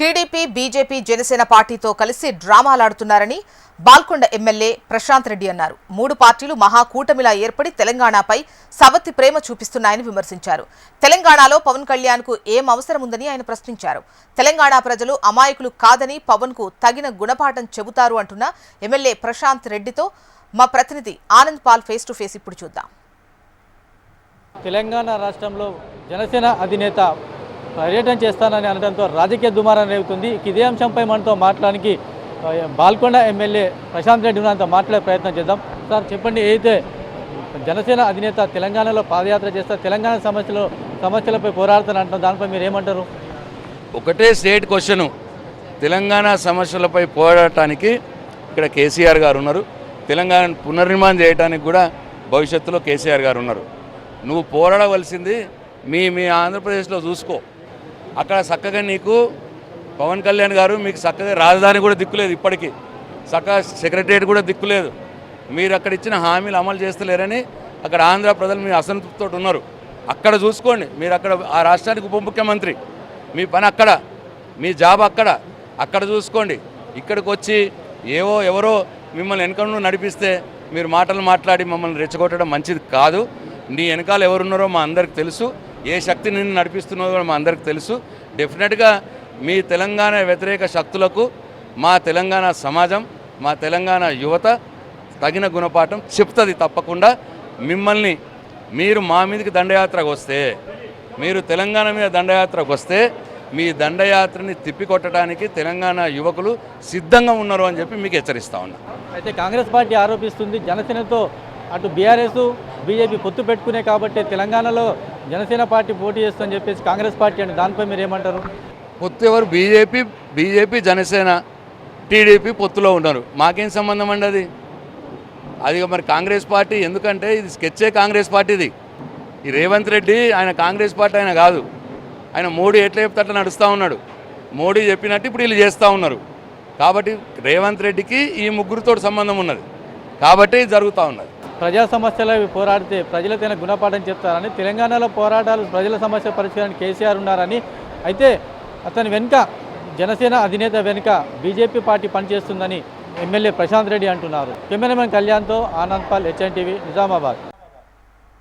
TDP, BJP, Janasena పార్టీతో కలిసి డ్రామాలాడుతున్నారని Balkonda MLA Prashant Reddy అన్నారు. మూడు పార్టీలు మహాకూటమిలా ఏర్పడి తెలంగాణపై సవతి ప్రేమ చూపిస్తున్నాయని విమర్శించారు. తెలంగాణలో పవన్ కళ్యాణ్ కు ఏం అవసరం ఉందని ఆయన ప్రశ్నించారు. తెలంగాణ ప్రజలు అమాయకులు కాదని పవన్ కు తగిన గుణపాఠం చెబుతారు అంటున్న ఎమ్మెల్యే ప్రశాంత్ రెడ్డితో మా ప్రతినిధి Anand Paul face to face ఇప్పుడు చూద్దాం. తెలంగాణ రాష్ట్రంలో జనసేన అధినేత పర్యటన చేస్తానని అనడంతో రాజకీయ దుమారం రేగుతుంది. ఇదే అంశంపై మనతో మాట్లాడడానికి బాల్కొండ ఎమ్మెల్యే ప్రశాంత్ రెడ్డి ఉన్నంత మాట్లాడే ప్రయత్నం చేద్దాం. సార్ చెప్పండి, అయితే జనసేన అధినేత తెలంగాణలో పాదయాత్ర చేస్తారు, తెలంగాణ సమస్యలపై పోరాడుతానంటున్నారు, దానిపై మీరు ఏమంటారు? ఒకటే స్టేట్ క్వశ్చను, తెలంగాణ సమస్యలపై పోరాడటానికి ఇక్కడ కేసీఆర్ గారు ఉన్నారు, తెలంగాణ పునర్నిర్మాణం చేయడానికి కూడా భవిష్యత్తులో కేసీఆర్ గారు ఉన్నారు. నువ్వు పోరాడవలసింది మీ ఆంధ్రప్రదేశ్లో చూసుకో. అక్కడ చక్కగా నీకు పవన్ కళ్యాణ్ గారు మీకు చక్కగా రాజధాని కూడా దిక్కులేదు, ఇప్పటికీ చక్కగా సెక్రటరియట్ కూడా దిక్కులేదు. మీరు అక్కడ ఇచ్చిన హామీలు అమలు చేస్తలేరని అక్కడ ఆంధ్ర ప్రజలు మీ అసంతృప్తితో ఉన్నారు. అక్కడ చూసుకోండి, మీరు అక్కడ ఆ రాష్ట్రానికి ఉప ముఖ్యమంత్రి, మీ పని అక్కడ, మీ జాబ్ అక్కడ చూసుకోండి. ఇక్కడికి వచ్చి ఎవరో మిమ్మల్ని వెనక నడిపిస్తే మీరు మాటలు మాట్లాడి మమ్మల్ని రెచ్చగొట్టడం మంచిది కాదు. నీ వెనకాల ఎవరున్నారో మా అందరికి తెలుసు, ఏ శక్తి నిన్ను నడిపిస్తున్నారో మా అందరికి తెలుసు. డెఫినెట్గా మీ తెలంగాణ వ్యతిరేక శక్తులకు మా తెలంగాణ సమాజం, మా తెలంగాణ యువత తగిన గుణపాఠం చెప్తుంది తప్పకుండా. మీరు మా మీదకి దండయాత్రకు వస్తే, మీరు తెలంగాణ మీద దండయాత్రకు వస్తే మీ దండయాత్రని తిప్పికొట్టడానికి తెలంగాణ యువకులు సిద్ధంగా ఉన్నారు అని చెప్పి మీకు హెచ్చరిస్తా ఉన్నా. అయితే కాంగ్రెస్ పార్టీ ఆరోపిస్తుంది, జనసేనతో అటు బీఆర్ఎస్ బీజేపీ పొత్తు పెట్టుకునే కాబట్టి తెలంగాణలో జనసేన పార్టీ పోటీ చేస్తుందని చెప్పేసి కాంగ్రెస్ పార్టీ అని, దానిపై మీరు ఏమంటారు? పొత్తు ఎవరు? బీజేపీ జనసేన టీడీపీ పొత్తులో ఉన్నారు, మాకేం సంబంధం అండి అది మరి కాంగ్రెస్ పార్టీ. ఎందుకంటే ఇది స్కెచ్చే కాంగ్రెస్ పార్టీది. ఈ రేవంత్ రెడ్డి ఆయన కాంగ్రెస్ పార్టీ ఆయన కాదు, ఆయన మోడీ ఎట్లా చెప్తే అట్లా నడుస్తూ ఉన్నాడు. మోడీ చెప్పినట్టు ఇప్పుడు వీళ్ళు చేస్తూ ఉన్నారు. కాబట్టి రేవంత్ రెడ్డికి ఈ ముగ్గురితో సంబంధం ఉన్నది, కాబట్టి జరుగుతూ ఉన్నది. ప్రజా సమస్యలు పోరాడితే ప్రజలతైన గుణపాఠం చెప్తారని, తెలంగాణలో పోరాటాలు ప్రజల సమస్య పరిష్కారానికి కేసీఆర్ ఉన్నారని, అయితే అతని వెనుక జనసేన అధినేత వెనుక బీజేపీ పార్టీ పనిచేస్తుందని ఎమ్మెల్యే ప్రశాంత్ రెడ్డి అంటున్నారు. కెమెరామెన్ కళ్యాణ్తో ఆనంద్ పాల్, HN TV, నిజామాబాద్.